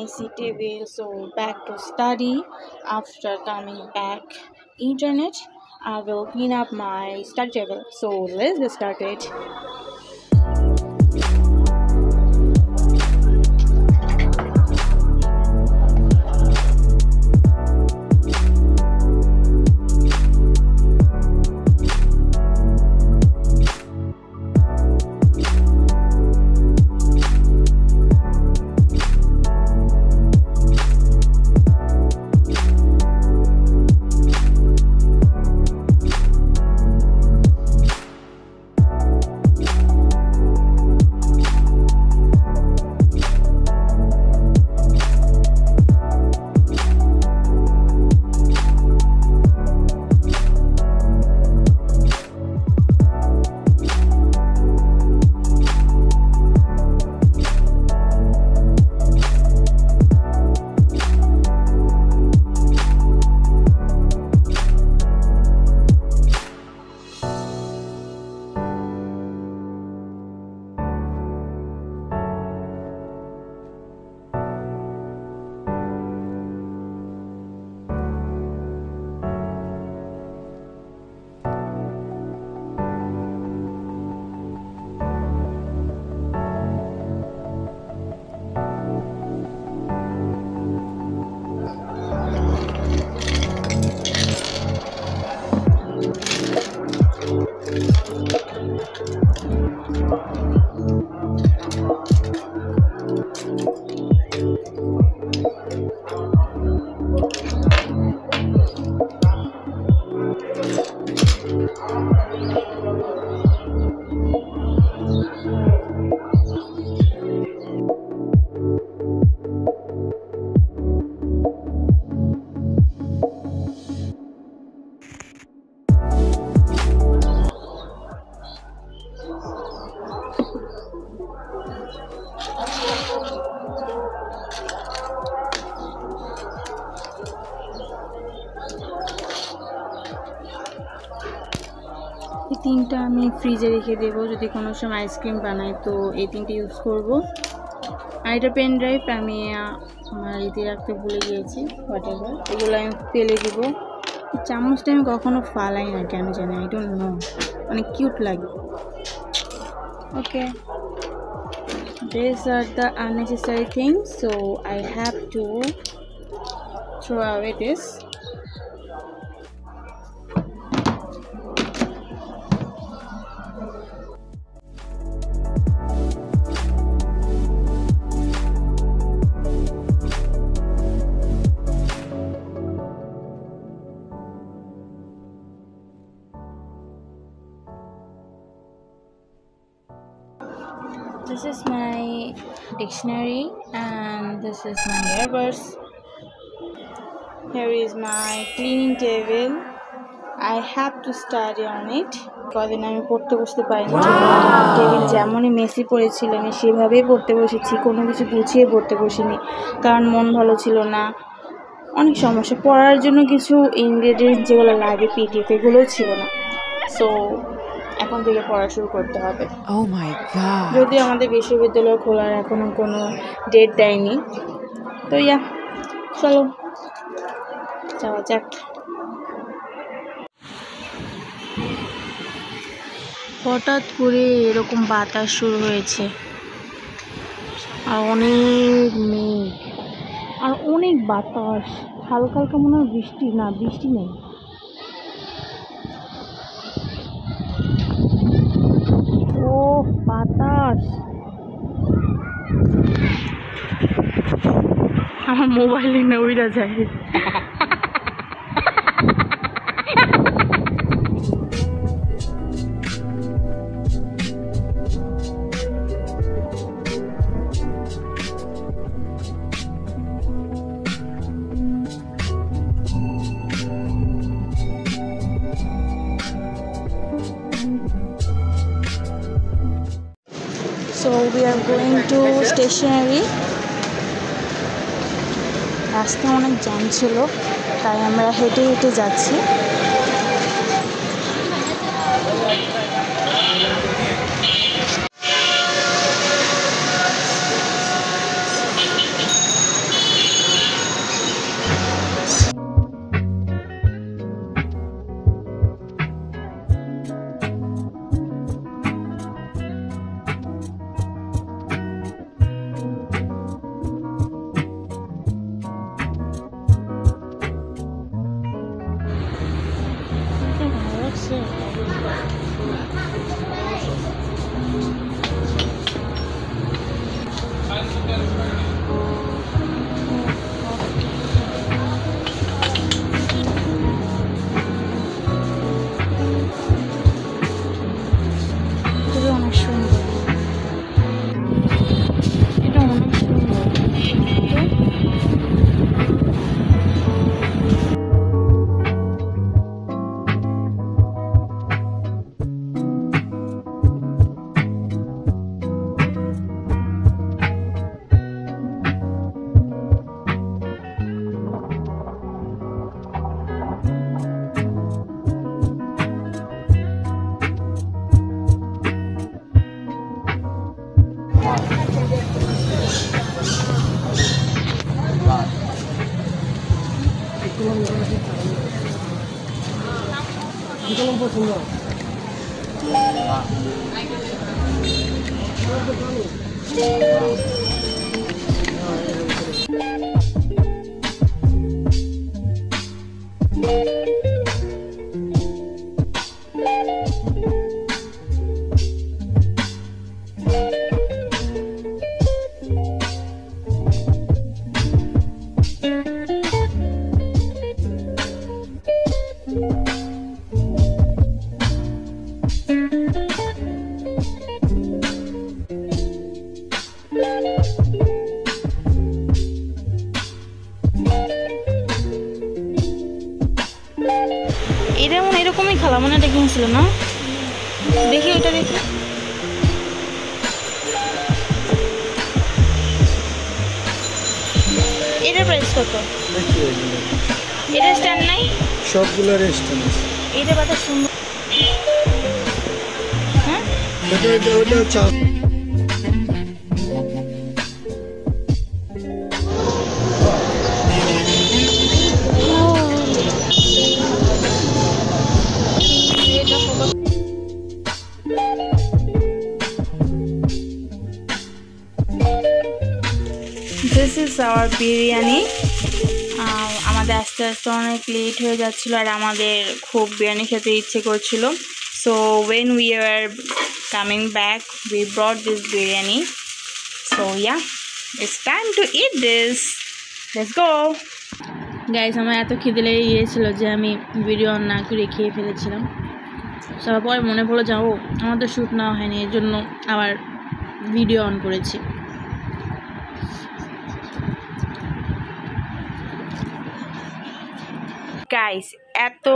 messy table, so back to study. After coming back internet, I will clean up my study table. So let's get started. এই তিনটা আমি ফ্রিজে রেখে দেব, যদি কোনো সময় আইসক্রিম বানাই তো এই তিনটে ইউজ করব। আর এটা পেন ড্রাইভ আমি আমার ইতে রাখতে ভুলে গিয়েছি, হোয়াটএভার, এগুলো আমি ফেলে দেব। চামচটা আমি কখনো ফালাই না, কেন জানি, আই ডোন্ট নো, অনেক কিউট লাগে। ওকে, these are the unnecessary things, so I have to throw away this. This is my dictionary and this is my earbuds. Here is my cleaning table. I have to study on it. কদিন আমি পড়তে বসতে পারিনি, table যেমনই Messi পড়েছিল আমি সেভাবেই পড়তে বসেছি, কোনো কিছু গুছিয়ে পড়তে বসিনি, কারণ মন ভালো ছিল না, অনেক সমস্যা, পড়ার জন্য কিছু ইনগ্রেডিয়েন্টস যেগুলো লাগে পিডিএফ এগুলোও ছিল না। সো এখন থেকে পড়া শুরু করতে হবে। Oh my god. যদি আমাদের বিশ্ববিদ্যালয় খোলার এখনো কোনো ডেট দেয়নি, তো চলো যাওয়া যাক। হঠাৎ করে এরকম বাতাস শুরু হয়েছে, আর অনেক মেঘ আর অনেক বাতাস, হালকা হালকা মনে হয় বৃষ্টি, না বৃষ্টি নেই। ও বাতাস, আমার মোবাইলে না উইরা যায়। So we are going to stationery. রাস্তায় অনেক জ্যাম ছিল, তাই আমরা হেঁটে হেঁটে যাচ্ছি। আছে। অনেক সুন্দর, এটা অনেক সুন্দর। এটা মনে এরকমই খেলা, মনে এটা কিনছিল না? দেখি ওইটা দেখি। এটার প্রাইস কত? এটা স্ট্যান্ড নাই? সবগুলোর স্ট্যান্ড আছে। এটা কত সুন্দর। হ্যাঁ ওটা চা দিস ইজ আওয়ার বিরিয়ানি। আমাদের আস্তে আস্তে অনেক লেট হয়ে যাচ্ছিলো আর আমাদের খুব বিরিয়ানি খেতে ইচ্ছে করছিল। So when we are coming back we brought this biryani. So yeah, it's time to eat this. Let's go guys. আমার এত খিদে লেগে গিয়েছিলো যে আমি ভিডিও অন না করে খেয়ে ফেলেছিলাম। সবার পরে মনে পড়লো যাও আমার তো শ্যুট নেওয়া হয়নি, এর জন্য আবার ভিডিও অন করেছি। গাইস এত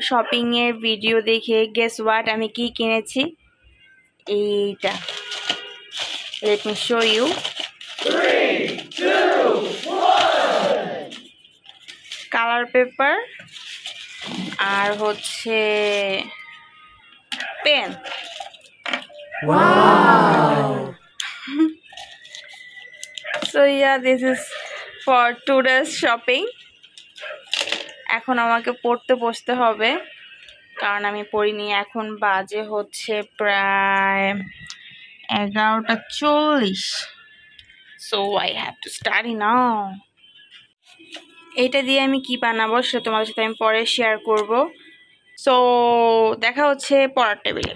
শপিংয়ের ভিডিও দেখে গেস হোয়াট আমি কি কিনেছি? এইটা, let me show you. Colour paper আর হচ্ছে pen. So yeah, this is for today's shopping. এখন আমাকে পড়তে বসতে হবে কারণ আমি পড়িনি। এখন বাজে হচ্ছে প্রায় 11:40। So I have to study now. এইটা দিয়ে আমি কি বানাবো সেটা তোমাদের সাথে আমি পরে শেয়ার করব। সো দেখা হচ্ছে পড়ার টেবিলে।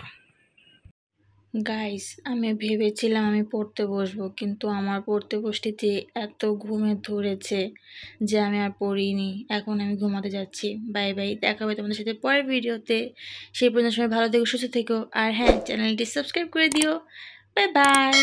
গাইস আমি ভেবেছিলাম আমি পড়তে বসবো, কিন্তু আমার পড়তে বসতে এত ঘুমে ধরেছে যে আমি আর পড়িনি। এখন আমি ঘুমাতে যাচ্ছি। বাই বাই, দেখা হবে তোমাদের সাথে পরের ভিডিওতে। সেই পর্যন্ত সবাই ভালো থেকো, সুস্থ থেকো, আর হ্যাঁ চ্যানেলটি সাবস্ক্রাইব করে দিও। Bye bye.